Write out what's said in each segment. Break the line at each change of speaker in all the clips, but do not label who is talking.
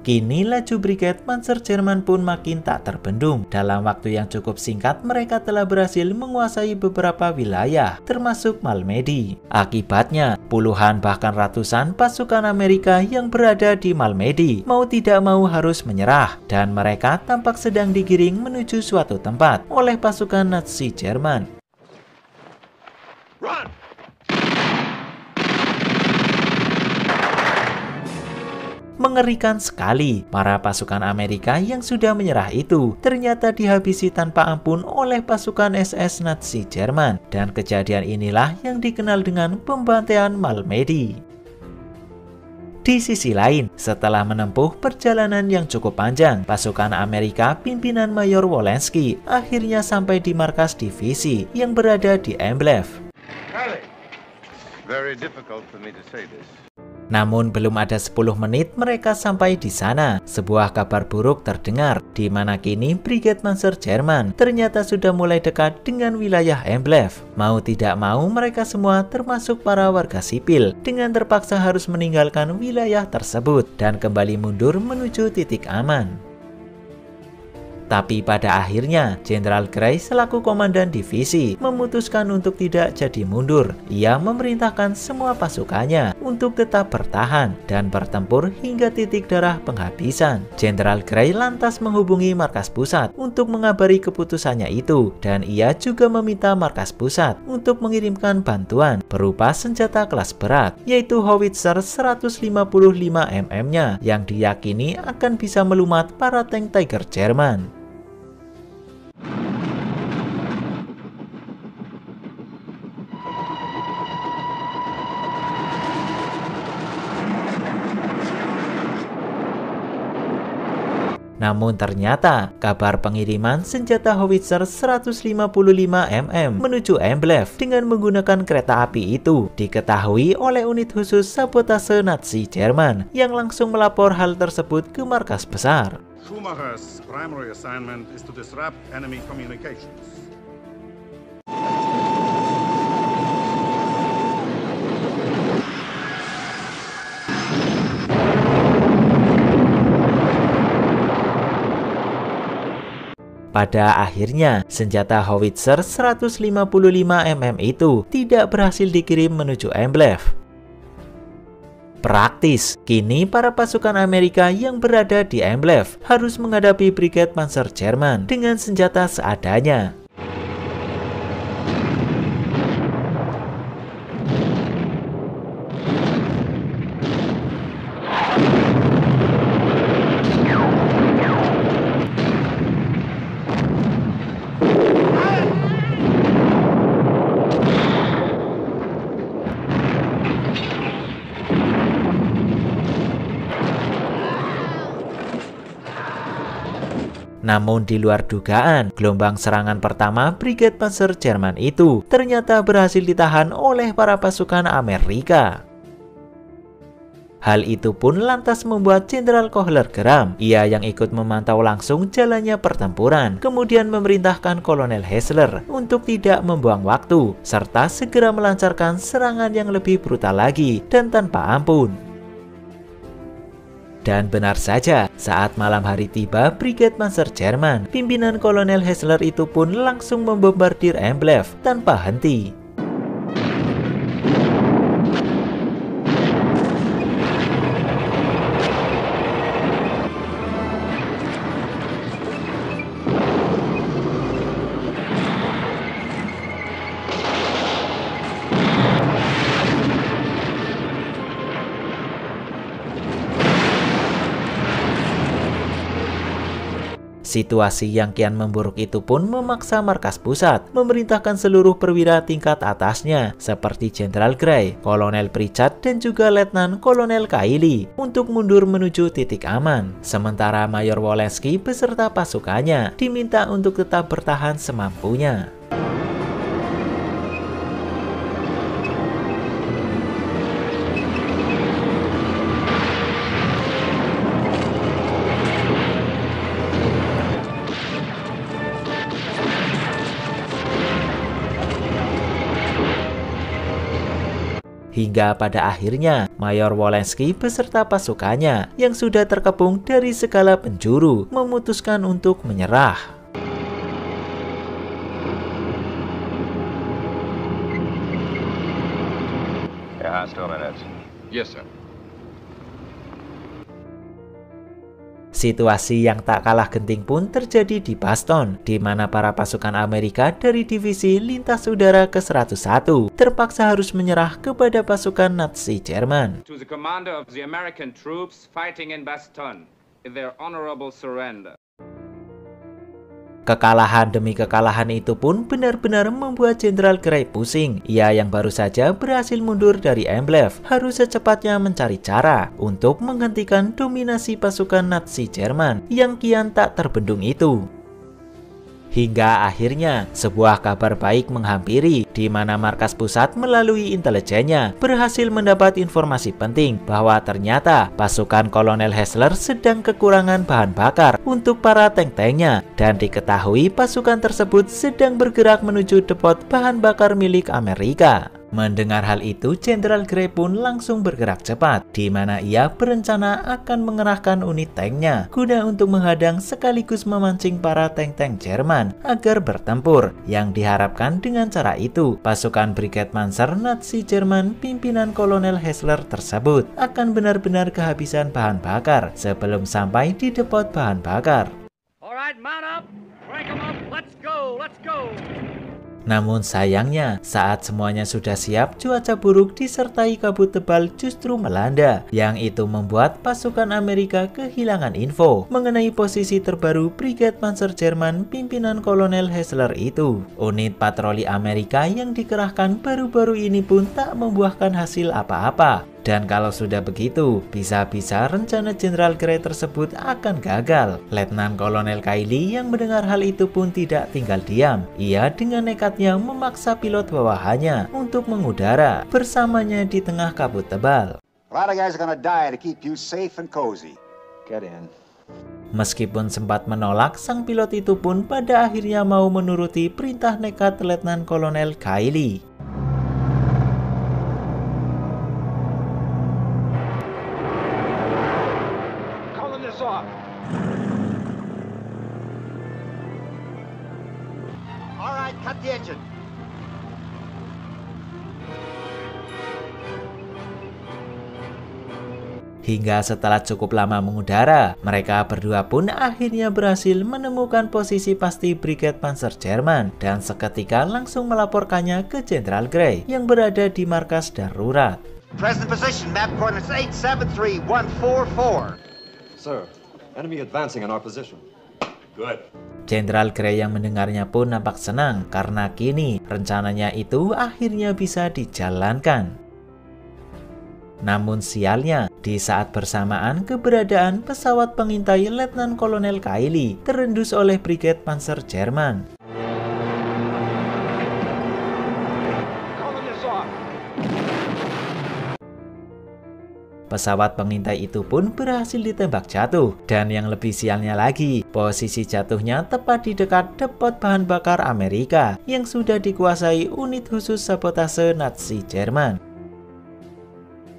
Kini laju Brigade Panzer Jerman pun makin tak terbendung. Dalam waktu yang cukup singkat, mereka telah berhasil menguasai beberapa wilayah, termasuk Malmedy. Akibatnya, puluhan bahkan ratusan pasukan Amerika yang berada di Malmedy mau tidak mau harus menyerah, dan mereka tampak sedang digiring menuju suatu tempat oleh pasukan Nazi Jerman. Run! Mengerikan sekali, para pasukan Amerika yang sudah menyerah itu ternyata dihabisi tanpa ampun oleh pasukan SS Nazi Jerman, dan kejadian inilah yang dikenal dengan pembantaian Malmedy. Di sisi lain, setelah menempuh perjalanan yang cukup panjang, pasukan Amerika pimpinan Mayor Wolensky akhirnya sampai di markas divisi yang berada di Amblev.
Very difficult for me to say this.
Namun belum ada 10 menit mereka sampai di sana. Sebuah kabar buruk terdengar, di mana kini Brigade Panzer Jerman ternyata sudah mulai dekat dengan wilayah Amblev. Mau tidak mau mereka semua termasuk para warga sipil dengan terpaksa harus meninggalkan wilayah tersebut dan kembali mundur menuju titik aman. Tapi pada akhirnya, Jenderal Gray selaku komandan divisi memutuskan untuk tidak jadi mundur. Ia memerintahkan semua pasukannya untuk tetap bertahan dan bertempur hingga titik darah penghabisan. Jenderal Gray lantas menghubungi markas pusat untuk mengabari keputusannya itu, dan ia juga meminta markas pusat untuk mengirimkan bantuan berupa senjata kelas berat, yaitu howitzer 155 mm-nya yang diyakini akan bisa melumat para tank Tiger Jerman. Namun ternyata kabar pengiriman senjata howitzer 155 mm menuju Amblev dengan menggunakan kereta api itu diketahui oleh unit khusus sabotase Nazi Jerman yang langsung melapor hal tersebut ke markas besar.
Schumacher's primary assignment is to disrupt enemy communications.
Pada akhirnya, senjata howitzer 155 mm itu tidak berhasil dikirim menuju Amblev. Praktis, kini para pasukan Amerika yang berada di Amblev harus menghadapi Brigade Panzer Jerman dengan senjata seadanya. Namun di luar dugaan, gelombang serangan pertama Brigade Panzer Jerman itu ternyata berhasil ditahan oleh para pasukan Amerika. Hal itu pun lantas membuat Jenderal Kohler geram. Ia yang ikut memantau langsung jalannya pertempuran, kemudian memerintahkan Kolonel Hessler untuk tidak membuang waktu, serta segera melancarkan serangan yang lebih brutal lagi dan tanpa ampun. Dan benar saja, saat malam hari tiba Brigade Panzer Jerman, pimpinan Kolonel Hessler itu pun langsung membombardir Amblev tanpa henti. Situasi yang kian memburuk itu pun memaksa markas pusat memerintahkan seluruh perwira tingkat atasnya seperti Jenderal Gray, Kolonel Pritchard, dan juga Letnan Kolonel Kaili untuk mundur menuju titik aman. Sementara Mayor Wolensky beserta pasukannya diminta untuk tetap bertahan semampunya. hingga pada akhirnya Mayor Wolensky beserta pasukannya yang sudah terkepung dari segala penjuru memutuskan untuk menyerah.
Yes, sir.
Situasi yang tak kalah genting pun terjadi di Baston, di mana para pasukan Amerika dari divisi lintas udara ke-101 terpaksa harus menyerah kepada pasukan Nazi Jerman.
To the commander of the American troops fighting in Baston, in their honorable surrender.
Kekalahan demi kekalahan itu pun benar-benar membuat Jenderal Gray pusing. Ia yang baru saja berhasil mundur dari Emblev harus secepatnya mencari cara untuk menghentikan dominasi pasukan Nazi Jerman yang kian tak terbendung itu. Hingga akhirnya sebuah kabar baik menghampiri, di mana markas pusat melalui intelijennya berhasil mendapat informasi penting bahwa ternyata pasukan Kolonel Hessler sedang kekurangan bahan bakar untuk para tank-tanknya, dan diketahui pasukan tersebut sedang bergerak menuju depot bahan bakar milik Amerika. Mendengar hal itu, Jenderal Gray pun langsung bergerak cepat, di mana ia berencana akan mengerahkan unit tanknya guna untuk menghadang sekaligus memancing para tank-tank Jerman agar bertempur. Yang diharapkan dengan cara itu, pasukan Brigade Panzer Nazi Jerman pimpinan Kolonel Hessler tersebut akan benar-benar kehabisan bahan bakar sebelum sampai di depot bahan bakar.
Alright, mount up, crank 'em up, let's go, let's go.
Namun sayangnya, saat semuanya sudah siap, cuaca buruk disertai kabut tebal justru melanda, yang itu membuat pasukan Amerika kehilangan info mengenai posisi terbaru Brigade Panzer Jerman pimpinan Kolonel Hessler itu. Unit patroli Amerika yang dikerahkan baru-baru ini pun tak membuahkan hasil apa-apa. Dan kalau sudah begitu, bisa-bisa rencana Jenderal Gray tersebut akan gagal. Letnan Kolonel Kiley yang mendengar hal itu pun tidak tinggal diam. Ia dengan nekatnya memaksa pilot bawahannya untuk mengudara bersamanya di tengah kabut tebal. Meskipun sempat menolak, sang pilot itu pun pada akhirnya mau menuruti perintah nekat Letnan Kolonel Kiley.
Cut the engine.
Hingga setelah cukup lama mengudara, mereka berdua pun akhirnya berhasil menemukan posisi pasti Brigade Panzer Jerman dan seketika langsung melaporkannya ke Jenderal Gray yang berada di markas darurat.
Present position, map coordinates 873144.
Sir, enemy advancing on our position. Good.
Jenderal Gray yang mendengarnya pun nampak senang karena kini rencananya itu akhirnya bisa dijalankan. Namun sialnya, di saat bersamaan keberadaan pesawat pengintai Letnan Kolonel Kiley terendus oleh Brigade Panzer Jerman. Pesawat pengintai itu pun berhasil ditembak jatuh, dan yang lebih sialnya lagi, posisi jatuhnya tepat di dekat depot bahan bakar Amerika yang sudah dikuasai unit khusus sabotase Nazi Jerman.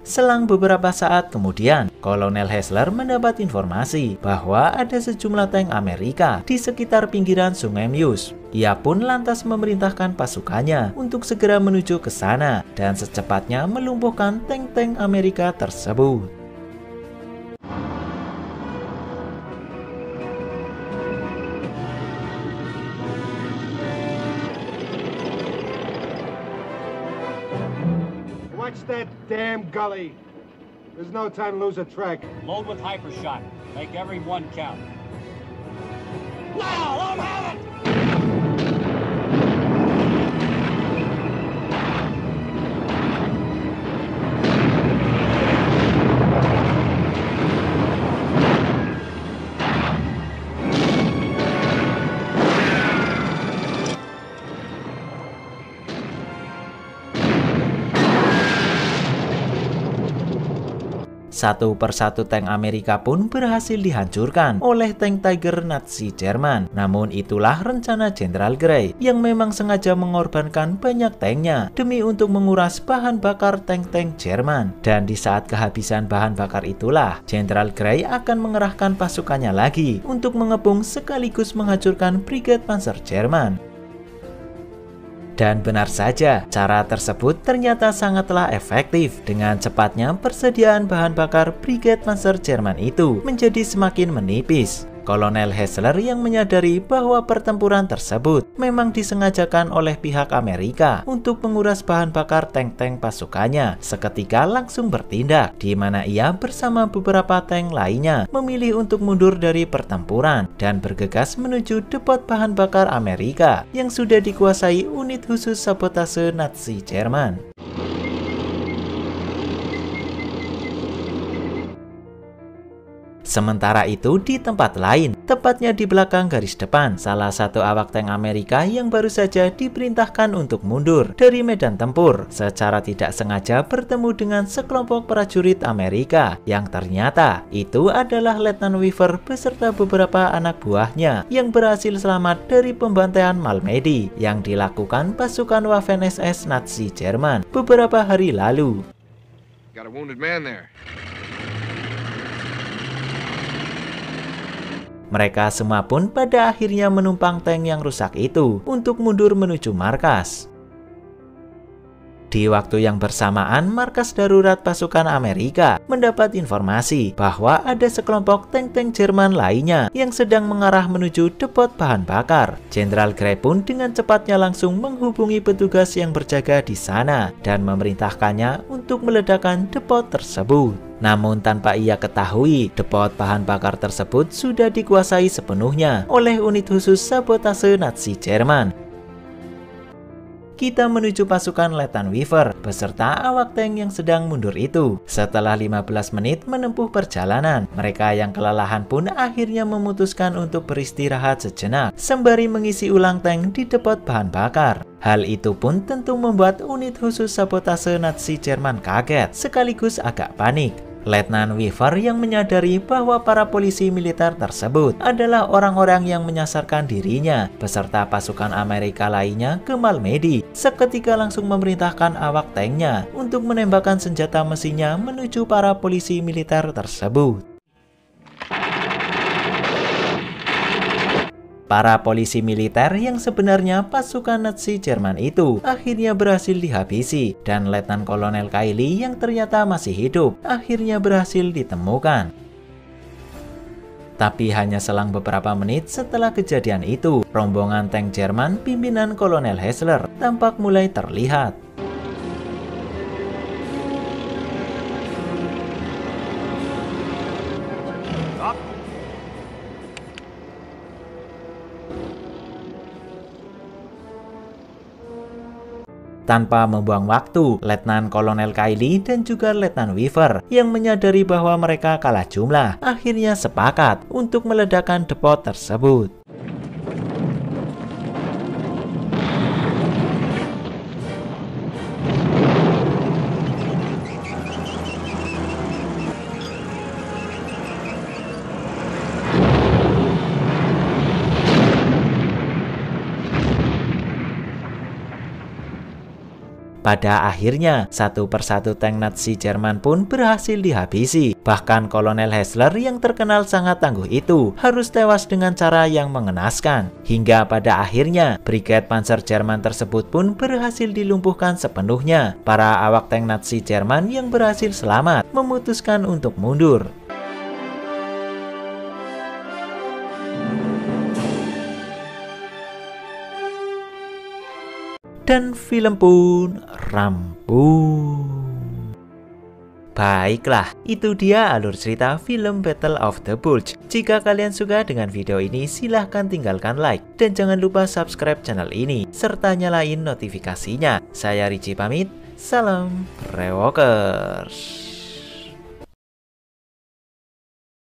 Selang beberapa saat kemudian, Kolonel Hessler mendapat informasi bahwa ada sejumlah tank Amerika di sekitar pinggiran Sungai Meuse. Ia pun lantas memerintahkan pasukannya untuk segera menuju ke sana dan secepatnya melumpuhkan tank-tank Amerika tersebut.
Watch that damn gully. There's no time to lose a track.
Load with hypershot. Make every one count. Now, I'm having!
satu persatu tank Amerika pun berhasil dihancurkan oleh tank Tiger Nazi Jerman. Namun itulah rencana Jenderal Grey yang memang sengaja mengorbankan banyak tanknya demi untuk menguras bahan bakar tank-tank Jerman. Dan di saat kehabisan bahan bakar itulah Jenderal Grey akan mengerahkan pasukannya lagi untuk mengepung sekaligus menghancurkan Brigade Panzer Jerman. Dan benar saja, cara tersebut ternyata sangatlah efektif. Dengan cepatnya persediaan bahan bakar Brigade Panzer Jerman itu menjadi semakin menipis. Kolonel Hessler yang menyadari bahwa pertempuran tersebut memang disengajakan oleh pihak Amerika untuk menguras bahan bakar tank-tank pasukannya, seketika langsung bertindak, di mana ia bersama beberapa tank lainnya memilih untuk mundur dari pertempuran dan bergegas menuju depot bahan bakar Amerika yang sudah dikuasai unit khusus sabotase Nazi Jerman. Sementara itu di tempat lain, tepatnya di belakang garis depan, salah satu awak tank Amerika yang baru saja diperintahkan untuk mundur dari medan tempur secara tidak sengaja bertemu dengan sekelompok prajurit Amerika yang ternyata itu adalah Letnan Weaver beserta beberapa anak buahnya yang berhasil selamat dari pembantaian Malmedy yang dilakukan pasukan Waffen-SS Nazi Jerman beberapa hari lalu.
Got a wounded man there.
Mereka semua pun pada akhirnya menumpang tank yang rusak itu untuk mundur menuju markas. Di waktu yang bersamaan, markas darurat pasukan Amerika mendapat informasi bahwa ada sekelompok tank-tank Jerman lainnya yang sedang mengarah menuju depot bahan bakar. Jenderal Grey pun dengan cepatnya langsung menghubungi petugas yang berjaga di sana dan memerintahkannya untuk meledakkan depot tersebut. Namun tanpa ia ketahui, depot bahan bakar tersebut sudah dikuasai sepenuhnya oleh unit khusus sabotase Nazi Jerman. Kita menuju pasukan Letnan Weaver beserta awak tank yang sedang mundur itu. Setelah 15 menit menempuh perjalanan, mereka yang kelelahan pun akhirnya memutuskan untuk beristirahat sejenak sembari mengisi ulang tank di depot bahan bakar. Hal itu pun tentu membuat unit khusus sabotase Nazi Jerman kaget sekaligus agak panik. Letnan Weaver yang menyadari bahwa para polisi militer tersebut adalah orang-orang yang menyasarkan dirinya beserta pasukan Amerika lainnya ke Malmedy, seketika langsung memerintahkan awak tanknya untuk menembakkan senjata mesinnya menuju para polisi militer tersebut. Para polisi militer yang sebenarnya pasukan Nazi Jerman itu akhirnya berhasil dihabisi dan Letnan Kolonel Kylie yang ternyata masih hidup akhirnya berhasil ditemukan. Tapi hanya selang beberapa menit setelah kejadian itu, rombongan tank Jerman pimpinan Kolonel Hessler tampak mulai terlihat. Tanpa membuang waktu, Letnan Kolonel Kylie dan juga Letnan Weaver yang menyadari bahwa mereka kalah jumlah akhirnya sepakat untuk meledakkan depot tersebut. Pada akhirnya, satu persatu tank Nazi Jerman pun berhasil dihabisi. Bahkan Kolonel Hessler yang terkenal sangat tangguh itu harus tewas dengan cara yang mengenaskan. Hingga pada akhirnya, Brigade Panzer Jerman tersebut pun berhasil dilumpuhkan sepenuhnya. Para awak tank Nazi Jerman yang berhasil selamat memutuskan untuk mundur. Dan film pun rampung. Baiklah, itu dia alur cerita film Battle of the Bulge. Jika kalian suka dengan video ini, silahkan tinggalkan like. Dan jangan lupa subscribe channel ini, serta nyalain notifikasinya. Saya Richie pamit, salam Rewalkers.